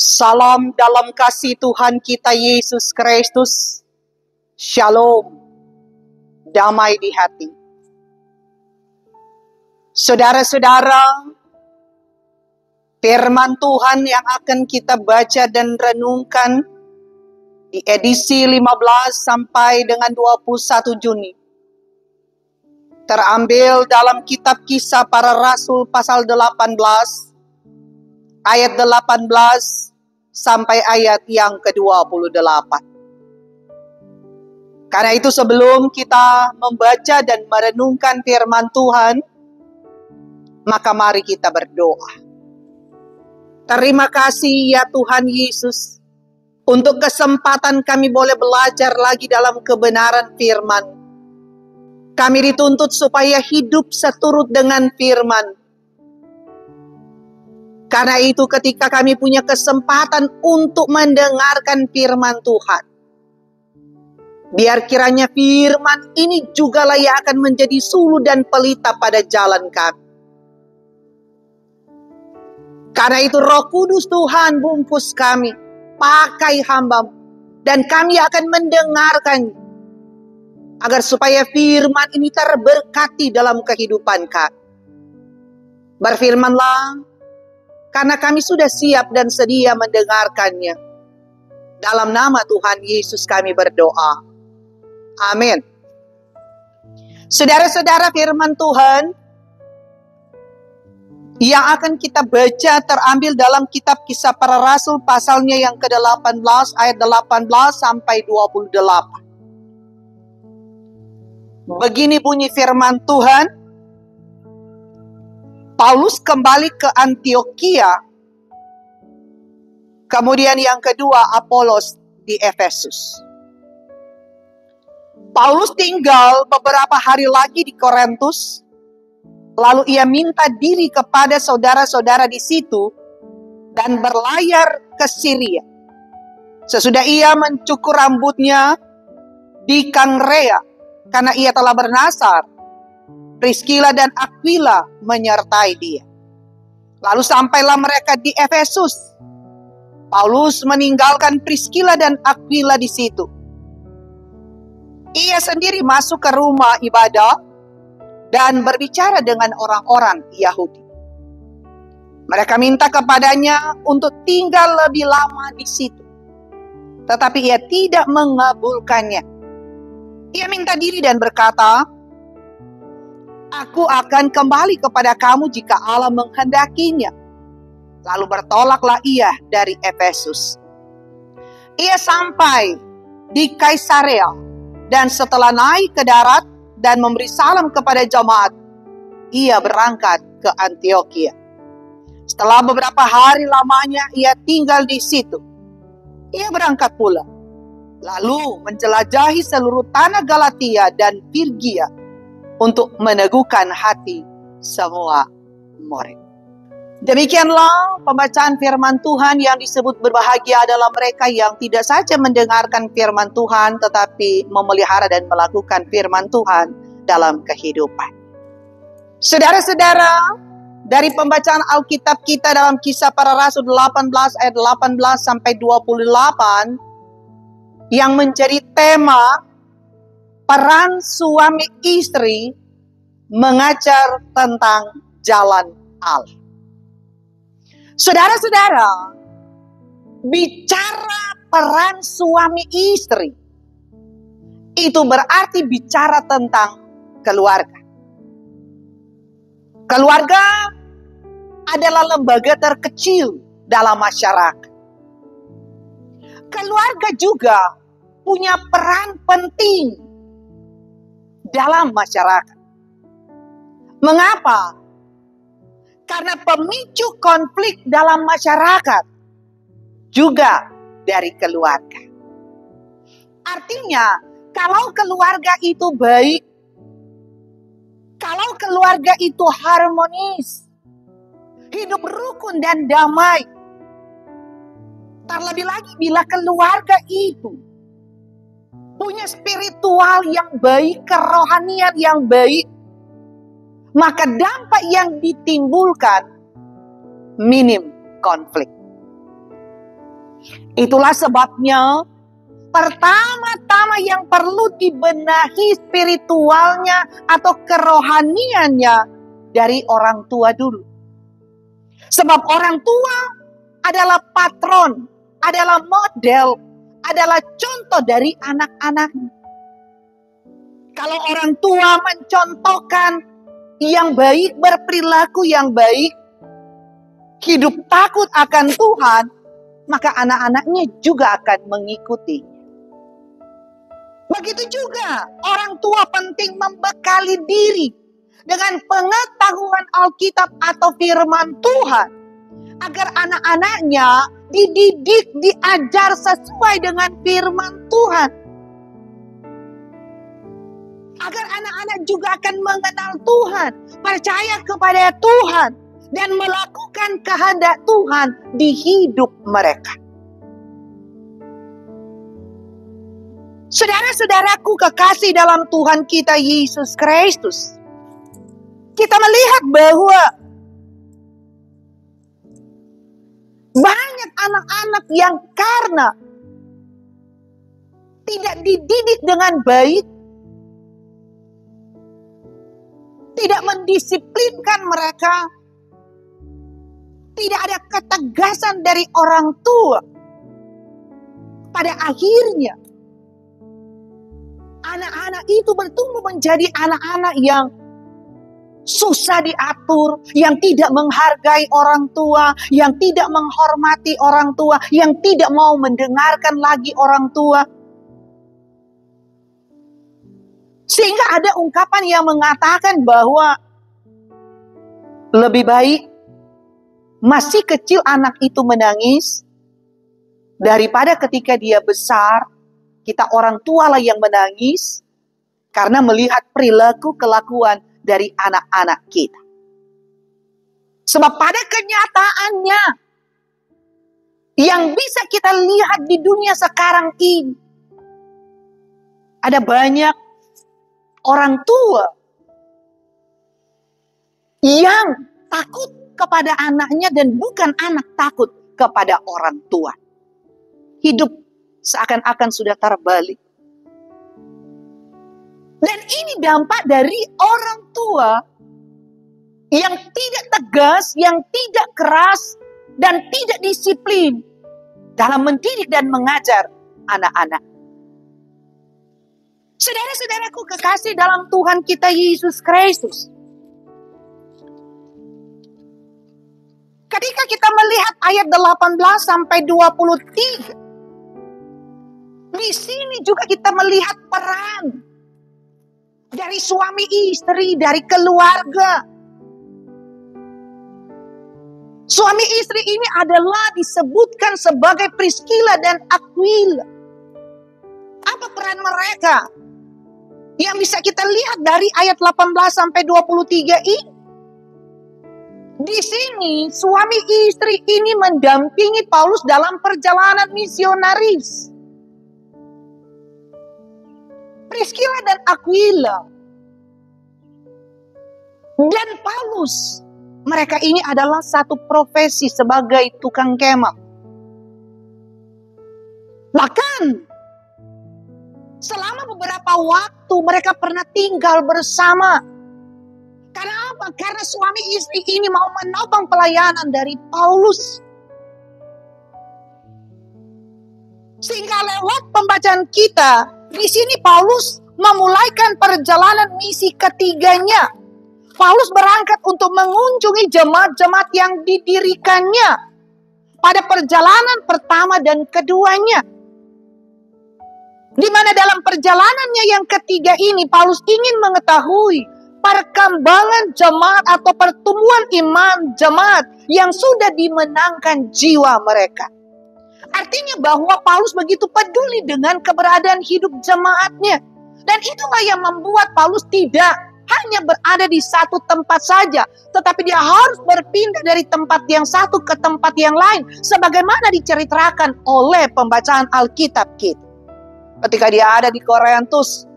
Salam dalam kasih Tuhan kita Yesus Kristus. Shalom. Damai di hati. Saudara-saudara, firman Tuhan yang akan kita baca dan renungkan di edisi 15 sampai dengan 21 Juni. Terambil dalam kitab Kisah Para Rasul pasal 18, ayat 18 sampai ayat yang ke-28. Karena itu sebelum kita membaca dan merenungkan firman Tuhan, maka mari kita berdoa. Terima kasih ya Tuhan Yesus, untuk kesempatan kami boleh belajar lagi dalam kebenaran firman. Kami dituntut supaya hidup seturut dengan firman. Karena itu ketika kami punya kesempatan untuk mendengarkan firman Tuhan, biar kiranya firman ini jugalah yang akan menjadi suluh dan pelita pada jalan kami. Karena itu Roh Kudus Tuhan bungkus kami, pakai hamba-Mu, dan kami akan mendengarkan, agar supaya firman ini terberkati dalam kehidupan kami. Berfirmanlah, karena kami sudah siap dan sedia mendengarkannya. Dalam nama Tuhan Yesus kami berdoa. Amin. Saudara-saudara, firman Tuhan yang akan kita baca terambil dalam kitab Kisah Para Rasul pasalnya yang ke-18 ayat 18 sampai 28. Begini bunyi firman Tuhan. Paulus kembali ke Antiokhia. Kemudian yang kedua Apolos di Efesus. Paulus tinggal beberapa hari lagi di Korintus. Lalu ia minta diri kepada saudara-saudara di situ dan berlayar ke Syria. Sesudah ia mencukur rambutnya di Kangrea, karena ia telah bernasar, Priscilla dan Aquila menyertai dia. Lalu sampailah mereka di Efesus. Paulus meninggalkan Priscilla dan Aquila di situ. Ia sendiri masuk ke rumah ibadah dan berbicara dengan orang-orang Yahudi. Mereka minta kepadanya untuk tinggal lebih lama di situ, tetapi ia tidak mengabulkannya. Ia minta diri dan berkata, "Aku akan kembali kepada kamu jika Allah menghendakinya." Lalu bertolaklah ia dari Efesus. Ia sampai di Kaisarea, dan setelah naik ke darat dan memberi salam kepada jemaat, ia berangkat ke Antiokhia. Setelah beberapa hari lamanya ia tinggal di situ, ia berangkat pula, lalu menjelajahi seluruh tanah Galatia dan Firgia untuk meneguhkan hati semua murid. Demikianlah pembacaan firman Tuhan yang disebut berbahagia adalah mereka yang tidak saja mendengarkan firman Tuhan, tetapi memelihara dan melakukan firman Tuhan dalam kehidupan. Saudara-saudara, dari pembacaan Alkitab kita dalam Kisah Para Rasul 18 ayat 18 sampai 28, yang menjadi tema peran suami istri mengajar tentang jalan Allah. Saudara-saudara, bicara peran suami istri itu berarti bicara tentang keluarga. Keluarga adalah lembaga terkecil dalam masyarakat. Keluarga juga punya peran penting dalam masyarakat. Mengapa? Karena pemicu konflik dalam masyarakat juga dari keluarga. Artinya, kalau keluarga itu baik, kalau keluarga itu harmonis, hidup rukun dan damai, terlebih lagi bila keluarga itu punya spiritual yang baik, kerohanian yang baik, maka dampak yang ditimbulkan minim konflik. Itulah sebabnya pertama-tama yang perlu dibenahi spiritualnya atau kerohaniannya dari orang tua dulu. Sebab orang tua adalah patron, adalah model, adalah contoh dari anak-anaknya. Kalau orang tua mencontohkan yang baik, berperilaku yang baik, hidup takut akan Tuhan, maka anak-anaknya juga akan mengikuti. Begitu juga orang tua penting membekali diri dengan pengetahuan Alkitab atau firman Tuhan, agar anak-anaknya dididik, diajar sesuai dengan firman Tuhan. Agar anak-anak juga akan mengenal Tuhan, percaya kepada Tuhan, dan melakukan kehendak Tuhan di hidup mereka. Saudara-saudaraku kekasih dalam Tuhan kita Yesus Kristus, kita melihat bahwa banyak anak-anak yang karena tidak dididik dengan baik, tidak mendisiplinkan mereka, tidak ada ketegasan dari orang tua. Pada akhirnya, anak-anak itu bertumbuh menjadi anak-anak yang susah diatur, yang tidak menghargai orang tua, yang tidak menghormati orang tua, yang tidak mau mendengarkan lagi orang tua. Sehingga ada ungkapan yang mengatakan bahwa lebih baik masih kecil anak itu menangis daripada ketika dia besar, kita orang tua lah yang menangis karena melihat perilaku kelakuan dari anak-anak kita. Sebab pada kenyataannya yang bisa kita lihat di dunia sekarang ini, ada banyak orang tua yang takut kepada anaknya dan bukan anak takut kepada orang tua. Hidup seakan-akan sudah terbalik. Dan ini dampak dari orang tua yang tidak tegas, yang tidak keras, dan tidak disiplin dalam mendidik dan mengajar anak-anak. Saudara-saudaraku kekasih dalam Tuhan kita Yesus Kristus, ketika kita melihat ayat 18 sampai 23, di sini juga kita melihat peran dari suami istri, dari keluarga. Suami istri ini adalah disebutkan sebagai Priscilla dan Aquila. Apa peran mereka? Yang bisa kita lihat dari ayat 18 sampai 23 ini. Di sini suami istri ini mendampingi Paulus dalam perjalanan misionaris. Priscilla dan Aquila dan Paulus, mereka ini adalah satu profesi sebagai tukang kemah. Bahkan selama beberapa waktu mereka pernah tinggal bersama. Karena apa? Karena suami istri ini mau menopang pelayanan dari Paulus. Sehingga lewat pembacaan kita, di sini Paulus memulaikan perjalanan misi ketiganya. Paulus berangkat untuk mengunjungi jemaat-jemaat yang didirikannya pada perjalanan pertama dan keduanya. Di mana dalam perjalanannya yang ketiga ini, Paulus ingin mengetahui perkembangan jemaat atau pertumbuhan iman jemaat yang sudah dimenangkan jiwa mereka. Artinya bahwa Paulus begitu peduli dengan keberadaan hidup jemaatnya. Dan itulah yang membuat Paulus tidak hanya berada di satu tempat saja, tetapi dia harus berpindah dari tempat yang satu ke tempat yang lain, sebagaimana diceritakan oleh pembacaan Alkitab kita. Ketika dia ada di Korintus,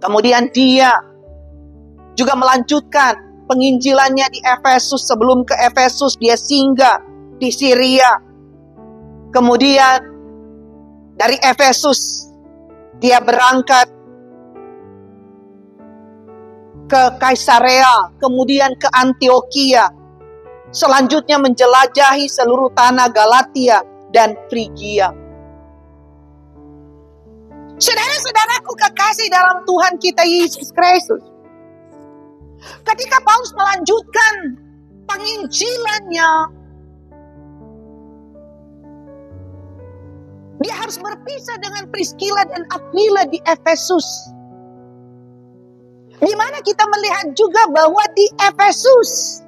kemudian dia juga melanjutkan penginjilannya di Efesus. Sebelum ke Efesus dia singgah di Syria. Kemudian dari Efesus dia berangkat ke Kaisarea, kemudian ke Antioquia. Selanjutnya menjelajahi seluruh tanah Galatia dan Frigia. Saudara-saudaraku kekasih dalam Tuhan kita Yesus Kristus, ketika Paulus melanjutkan penginjilannya, dia harus berpisah dengan Priscilla dan Aquila di Efesus. Di mana kita melihat juga bahwa di Efesus,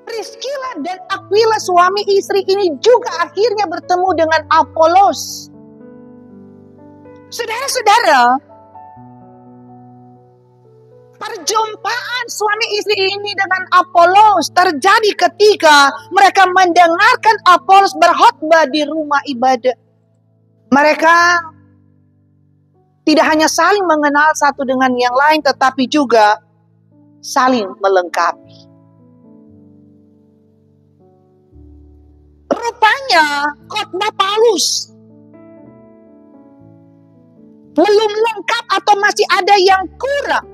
Priscilla dan Aquila suami istri ini juga akhirnya bertemu dengan Apolos. Saudara-saudara, perjumpaan suami istri ini dengan Apolos terjadi ketika mereka mendengarkan Apolos berkhotbah di rumah ibadah. Mereka tidak hanya saling mengenal satu dengan yang lain, tetapi juga saling melengkapi. Rupanya khotbah Paulus belum lengkap atau masih ada yang kurang.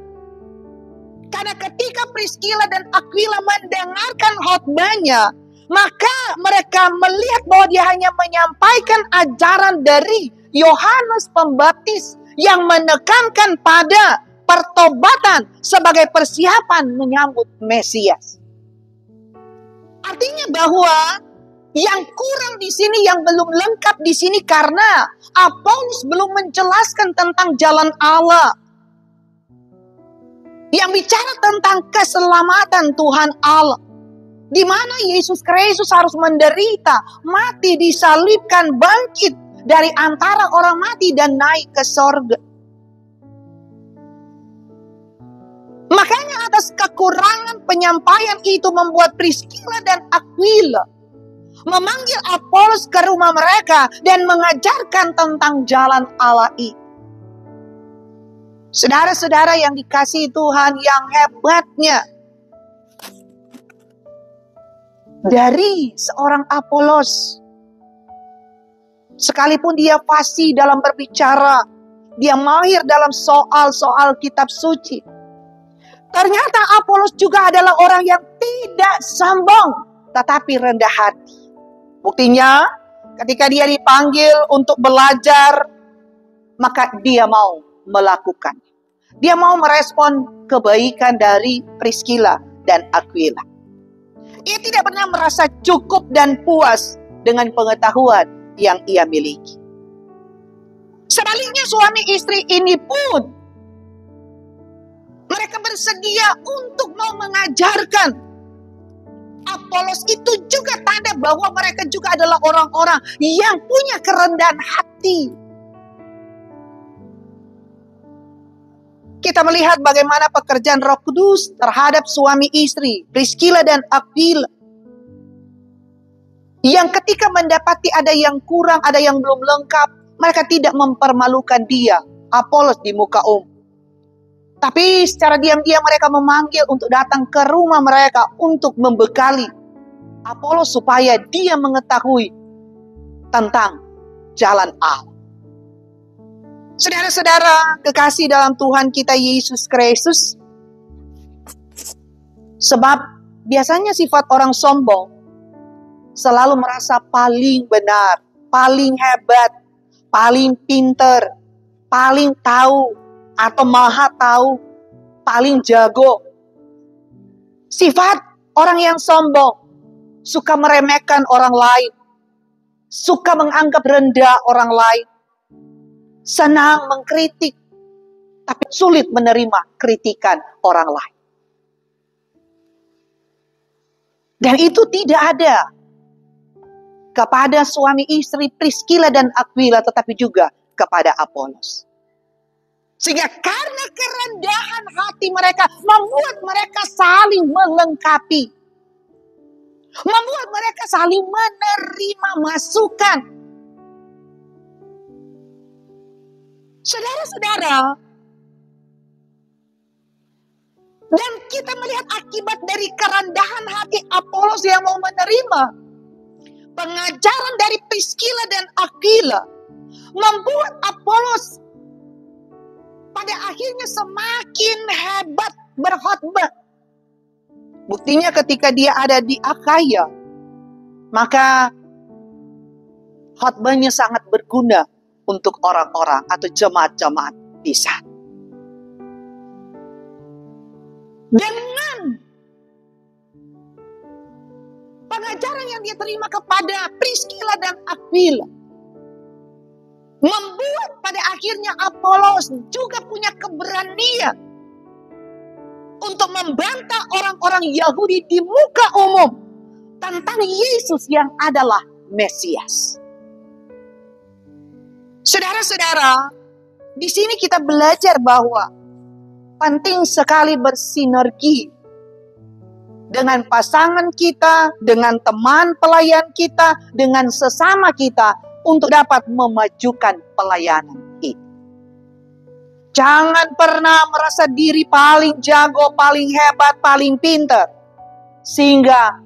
Karena ketika Priscilla dan Aquila mendengarkan khotbahnya, maka mereka melihat bahwa dia hanya menyampaikan ajaran dari Yohanes Pembaptis yang menekankan pada pertobatan sebagai persiapan menyambut Mesias. Artinya bahwa yang kurang di sini, yang belum lengkap di sini karena Apolos belum menjelaskan tentang jalan Allah. Yang bicara tentang keselamatan Tuhan Allah. Di mana Yesus Kristus harus menderita, mati, disalibkan, bangkit dari antara orang mati dan naik ke sorga. Makanya atas kekurangan penyampaian itu membuat Priscilla dan Aquila memanggil Apolos ke rumah mereka dan mengajarkan tentang jalan Allah itu. Saudara-saudara yang dikasihi Tuhan, yang hebatnya dari seorang Apolos, sekalipun dia fasih dalam berbicara, dia mahir dalam soal-soal kitab suci, ternyata Apolos juga adalah orang yang tidak sombong, tetapi rendah hati. Buktinya, ketika dia dipanggil untuk belajar, maka dia mau melakukan. Dia mau merespon kebaikan dari Priscilla dan Aquila. Ia tidak pernah merasa cukup dan puas dengan pengetahuan yang ia miliki. Sebaliknya suami istri ini pun, mereka bersedia untuk mau mengajarkan. Apolos itu juga tanda bahwa mereka juga adalah orang-orang yang punya kerendahan hati. Kita melihat bagaimana pekerjaan Roh Kudus terhadap suami istri, Priscilla dan Aquila. Yang ketika mendapati ada yang kurang, ada yang belum lengkap, mereka tidak mempermalukan dia, Apolos, di muka umum. Tapi secara diam-diam mereka memanggil untuk datang ke rumah mereka untuk membekali Apolos supaya dia mengetahui tentang jalan Allah. Saudara-saudara kekasih dalam Tuhan kita Yesus Kristus, sebab biasanya sifat orang sombong selalu merasa paling benar, paling hebat, paling pinter, paling tahu, atau maha tahu, paling jago. Sifat orang yang sombong, suka meremehkan orang lain, suka menganggap rendah orang lain, senang mengkritik, tapi sulit menerima kritikan orang lain. Dan itu tidak ada kepada suami istri Priscilla dan Aquila, tetapi juga kepada Apolos. Sehingga karena kerendahan hati mereka, membuat mereka saling melengkapi. Membuat mereka saling menerima masukan. Saudara-saudara, dan kita melihat akibat dari kerendahan hati Apolos yang mau menerima. pengajaran dari Priscilla dan Aquila membuat Apolos pada akhirnya semakin hebat berkhotbah. Buktinya ketika dia ada di Akhaya, maka khotbahnya sangat berguna untuk orang-orang atau jemaat-jemaat di sana. Dengan pengajaran yang dia terima kepada Priscilla dan Aquila, membuat pada akhirnya Apolos juga punya keberanian untuk membantah orang-orang Yahudi di muka umum tentang Yesus yang adalah Mesias. Saudara-saudara, di sini kita belajar bahwa penting sekali bersinergi dengan pasangan kita, dengan teman pelayan kita, dengan sesama kita untuk dapat memajukan pelayanan itu. Jangan pernah merasa diri paling jago, paling hebat, paling pintar, sehingga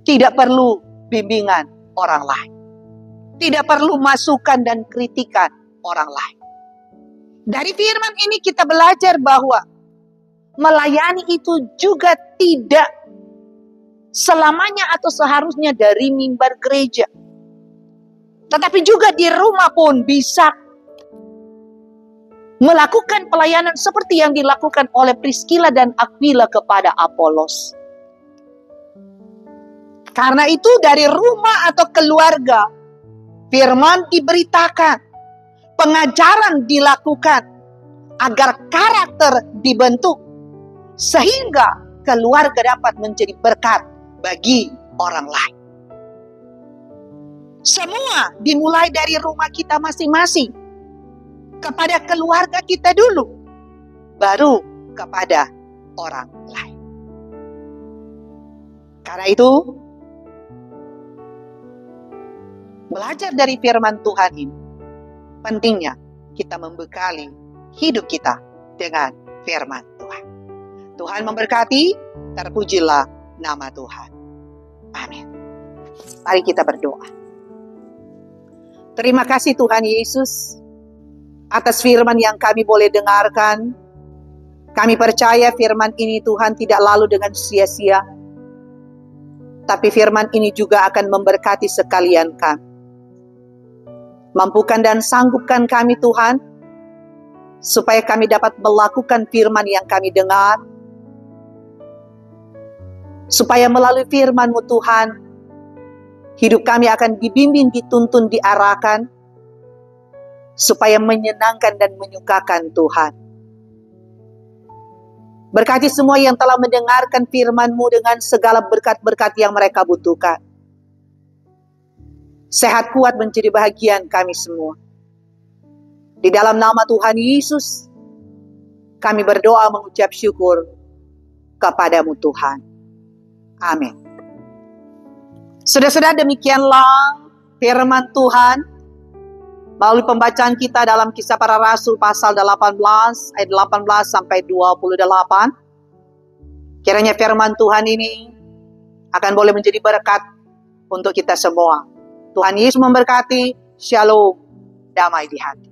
tidak perlu bimbingan orang lain. Tidak perlu masukan dan kritikan orang lain. Dari firman ini kita belajar bahwa melayani itu juga tidak selamanya atau seharusnya dari mimbar gereja. Tetapi juga di rumah pun bisa melakukan pelayanan seperti yang dilakukan oleh Priscilla dan Aquila kepada Apolos. Karena itu dari rumah atau keluarga, firman diberitakan, pengajaran dilakukan agar karakter dibentuk sehingga keluarga dapat menjadi berkat bagi orang lain. Semua dimulai dari rumah kita masing-masing, kepada keluarga kita dulu, baru kepada orang lain. Karena itu, belajar dari firman Tuhan ini, pentingnya kita membekali hidup kita dengan firman Tuhan. Tuhan memberkati, terpujilah nama Tuhan. Amin. Mari kita berdoa. Terima kasih Tuhan Yesus atas firman yang kami boleh dengarkan. Kami percaya firman ini Tuhan tidak lalu dengan sia-sia, tapi firman ini juga akan memberkati sekalian kami. Mampukan dan sanggupkan kami Tuhan, supaya kami dapat melakukan firman yang kami dengar, supaya melalui firman-Mu Tuhan, hidup kami akan dibimbing, dituntun, diarahkan, supaya menyenangkan dan menyukakan Tuhan. Berkati semua yang telah mendengarkan firman-Mu dengan segala berkat-berkat yang mereka butuhkan. Sehat kuat menjadi bahagian kami semua. Di dalam nama Tuhan Yesus, kami berdoa mengucap syukur kepada-Mu Tuhan. Amin. Saudara-saudara, demikianlah firman Tuhan melalui pembacaan kita dalam Kisah Para Rasul pasal 18 ayat 18 sampai 28. Kiranya firman Tuhan ini akan boleh menjadi berkat untuk kita semua. Tuhan Yesus memberkati. Shalom, damai di hati.